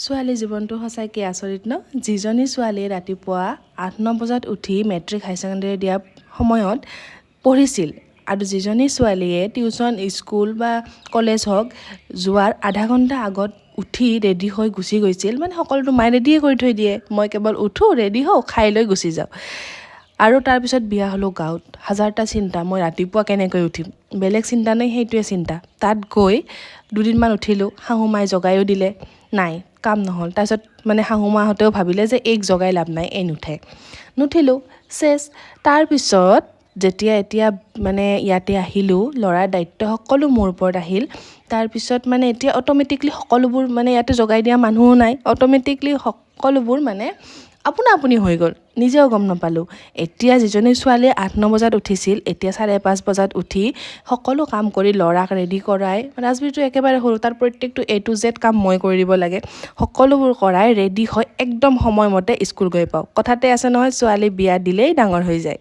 ছোৱালী জীৱনটো সঁচাকৈ আচৰিত ন যিজনী ছোৱালীয়ে ৰাতিপুৱা ৮-৯ বজাত উঠি মেট্ৰিক হাই ছেকেণ্ডেৰী দিয়া সময়ত পঢ়িছিল আৰু যিজনী ছোৱালীয়ে টিউশ্যন স্কুল বা কলেজ হওক যোৱাৰ আধা ঘণ্টা আগত উঠি ৰেডি হৈ গুচি গৈছিল মানে সকলোটো মায়ে ৰেডিয়ে কৰি থৈ দিয়ে মই কেৱল উঠোঁ ৰেডি হওঁ খাই লৈ গুচি যাওঁ আৰু তাৰপিছত বিয়া হ'লোঁ গাঁৱত হাজাৰটা চিন্তা মই ৰাতিপুৱা কেনেকৈ উঠিম বেলেগ চিন্তা নাই সেইটোৱে চিন্তা তাত গৈ দুদিনমান উঠিলোঁ শাহুমাই জগায়ো দিলে নাই কাম নহ'ল তাৰপিছত মানে শাহুমাহঁতেও ভাবিলে যে এইক জগাই লাভ নাই এই নুঠিলোঁ চেছ তাৰপিছত যেতিয়া এতিয়া মানে ইয়াতে আহিলোঁ ল'ৰাৰ দায়িত্ব সকলো মোৰ ওপৰত আহিল তাৰপিছত মানে এতিয়া অট'মেটিকলি সকলোবোৰ মানে ইয়াতে জগাই দিয়া মানুহো নাই অট'মেটিকলি সকলোবোৰ মানে আপুনি হৈ গ'ল নিজেও গম নাপালোঁ এতিয়া যিজনী ছোৱালীয়ে ৮-৯ বজাত উঠিছিল এতিয়া 5:30 বজাত উঠি সকলো কাম কৰি ল'ৰাক ৰেডি কৰাই ৰাজবীৰটো একেবাৰে সৰু তাৰ প্ৰত্যেকটো A to Z কাম মই কৰি দিব লাগে সকলোবোৰ কৰাই ৰেডি হৈ একদম সময়মতে স্কুল গৈ পাওঁ কথাতে আছে নহয় ছোৱালী বিয়া দিলেই ডাঙৰ হৈ যায়।